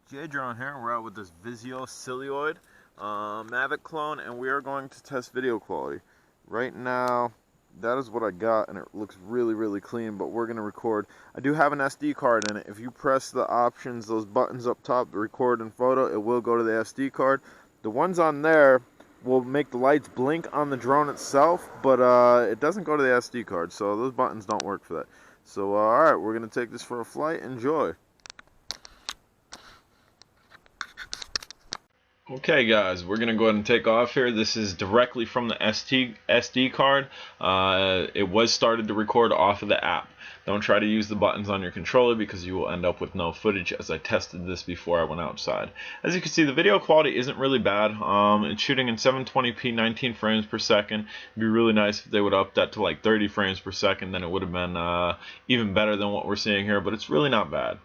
J Drone here. We're out with this VISUO XS809HW Mavic clone, and we are going to test video quality. Right now, that is what I got, and it looks really clean, but we're going to record. I do have an SD card in it. If you press the options, those buttons up top, the record and photo, it will go to the SD card. The ones on there will make the lights blink on the drone itself, but it doesn't go to the SD card, so those buttons don't work for that. So, alright, we're going to take this for a flight. Enjoy. Okay guys, we're going to go ahead and take off here. This is directly from the SD card. It was started to record off of the app. Don't try to use the buttons on your controller because you will end up with no footage, as I tested this before I went outside. As you can see, the video quality isn't really bad. It's shooting in 720p 19 frames per second. It'd be really nice if they would up that to like 30 frames per second, then it would have been even better than what we're seeing here, but it's really not bad.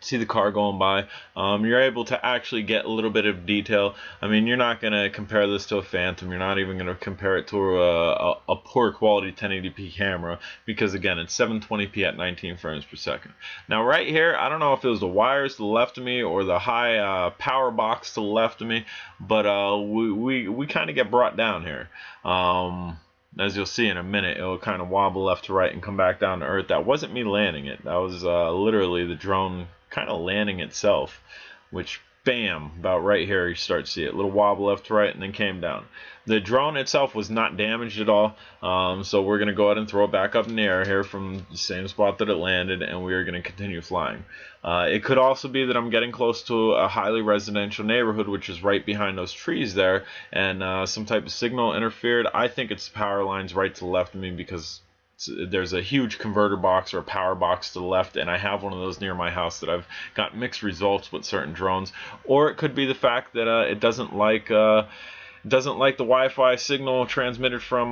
See the car going by. You're able to actually get a little bit of detail. I mean, you're not going to compare this to a Phantom. You're not even going to compare it to a poor quality 1080p camera, because again, it's 720p at 19 frames per second. Now right here, I don't know if it was the wires to the left of me or the high power box to the left of me, but we kind of get brought down here. As you'll see in a minute, it'll kind of wobble left to right and come back down to earth. That wasn't me landing it. That was literally the drone kind of landing itself, which, bam, about right here you start to see it. Little wobble left to right and then came down. The drone itself was not damaged at all, so we're going to go ahead and throw it back up in the air here from the same spot that it landed, and we are going to continue flying. It could also be that I'm getting close to a highly residential neighborhood, which is right behind those trees there, and some type of signal interfered. I think it's power lines right to the left of me, because there's a huge converter box or a power box to the left, and I have one of those near my house that I've got mixed results with certain drones. Or it could be the fact that it doesn't like the Wi-Fi signal transmitted from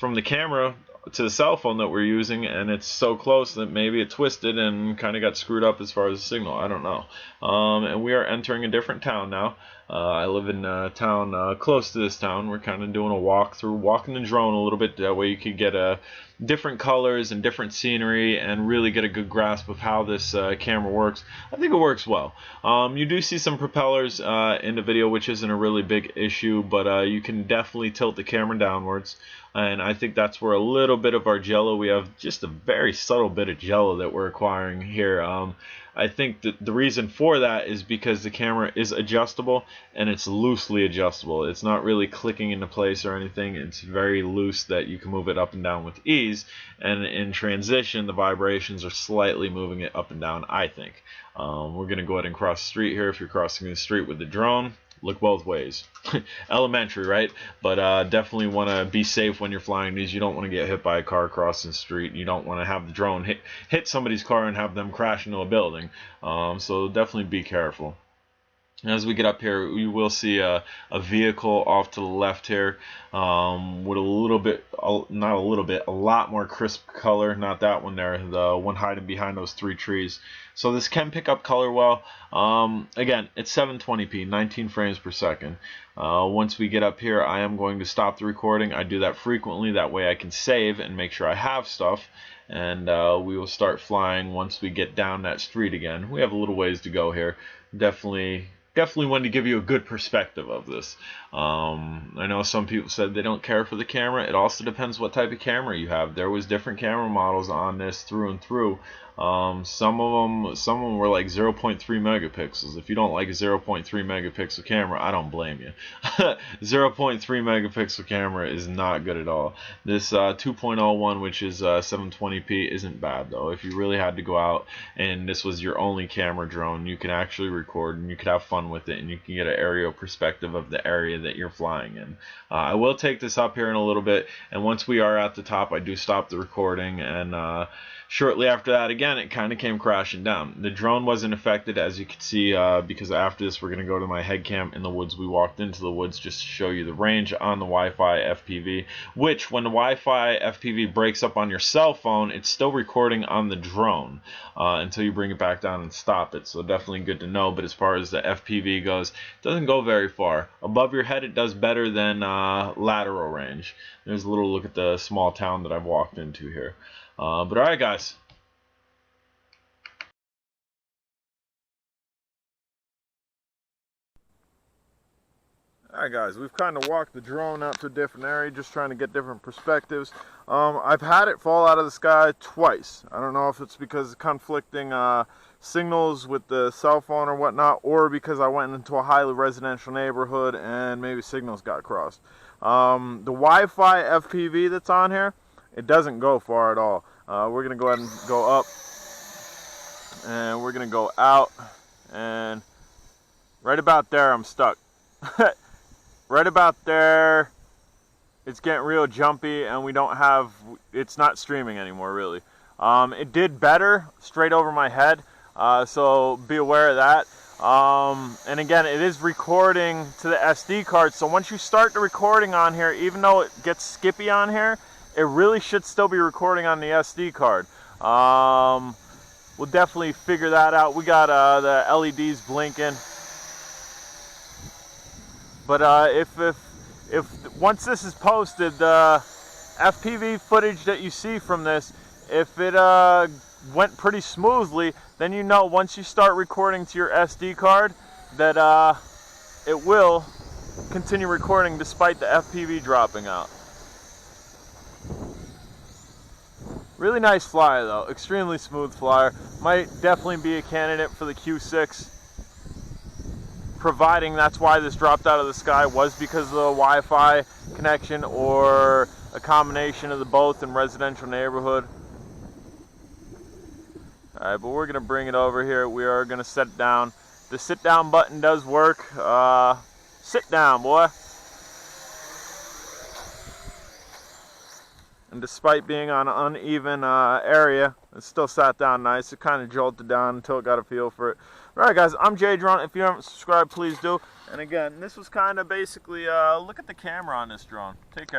the camera to the cell phone that we're using, and it's so close that maybe it twisted and kind of got screwed up as far as the signal. I don't know. And we are entering a different town now. I live in a town close to this town. We're kind of doing a walkthrough, walking the drone a little bit. That way you could get different colors and different scenery and really get a good grasp of how this camera works. I think it works well. You do see some propellers in the video, which isn't a really big issue, but you can definitely tilt the camera downwards. And I think that's where a little bit of our jello, we have just a very subtle bit of jello that we're acquiring here. I think that the reason for that is because the camera is adjustable, and it's loosely adjustable. It's not really clicking into place or anything. It's very loose that you can move it up and down with ease, and in transition the vibrations are slightly moving it up and down, I think. We're going to go ahead and cross the street here. If you're crossing the street with the drone, look both ways. Elementary, right? But definitely want to be safe when you're flying these. You don't want to get hit by a car crossing the street. You don't want to have the drone hit somebody's car and have them crash into a building. So definitely be careful. As we get up here, you will see a vehicle off to the left here, with a little bit, not a little bit, a lot more crisp color. Not that one there, the one hiding behind those three trees. So this can pick up color well. Again, it's 720p, 19 frames per second. Once we get up here, I am going to stop the recording. I do that frequently. That way I can save and make sure I have stuff. And we will start flying once we get down that street again. We have a little ways to go here. Definitely wanted to give you a good perspective of this. I know some people said they don't care for the camera. It also depends what type of camera you have. There was different camera models on this through and through. Some of them were like 0.3 megapixels. If you don't like a 0.3 megapixel camera, I don't blame you. 0.3 megapixel camera is not good at all. This 2.01, which is 720p, isn't bad though. If you really had to go out and this was your only camera drone, you can actually record and you could have fun with it, and you can get an aerial perspective of the area that you're flying in. I will take this up here in a little bit, and once we are at the top, I do stop the recording, and shortly after that, again, it kind of came crashing down. The drone wasn't affected, as you can see, because after this we're going to go to my head cam in the woods. We walked into the woods just to show you the range on the Wi-Fi FPV, which when the Wi-Fi FPV breaks up on your cell phone, it's still recording on the drone until you bring it back down and stop it. So definitely good to know. But as far as the FPV goes, it doesn't go very far. Above your head it does better than lateral range. There's a little look at the small town that I've walked into here. But alright guys, Alright guys, we've kind of walked the drone out to a different area, just trying to get different perspectives. I've had it fall out of the sky twice. I don't know if it's because of conflicting signals with the cell phone or whatnot, or because I went into a highly residential neighborhood and maybe signals got crossed. The Wi-Fi FPV that's on here, it doesn't go far at all. We're going to go ahead and go up, and we're going to go out, and right about there I'm stuck. Right about there, it's getting real jumpy, and it's not streaming anymore, really. It did better straight over my head, so be aware of that. And again, it is recording to the SD card, so once you start the recording on here, even though it gets skippy on here, it really should still be recording on the SD card. We'll definitely figure that out. We got the LEDs blinking. But if once this is posted, the FPV footage that you see from this, if it went pretty smoothly, then you know once you start recording to your SD card that it will continue recording despite the FPV dropping out. Really nice flyer though, extremely smooth flyer. Might definitely be a candidate for the Q6. Providing that's why this dropped out of the sky was because of the Wi-Fi connection or a combination of the both in residential neighborhood. Alright, but we're going to bring it over here. We are going to set it down. The sit down button does work. Sit down, boy. And despite being on an uneven area, it still sat down nice. It kind of jolted down until it got a feel for it. Alright guys, I'm Jay Drone. If you haven't subscribed, please do. And again, this was kind of basically, look at the camera on this drone. Take care.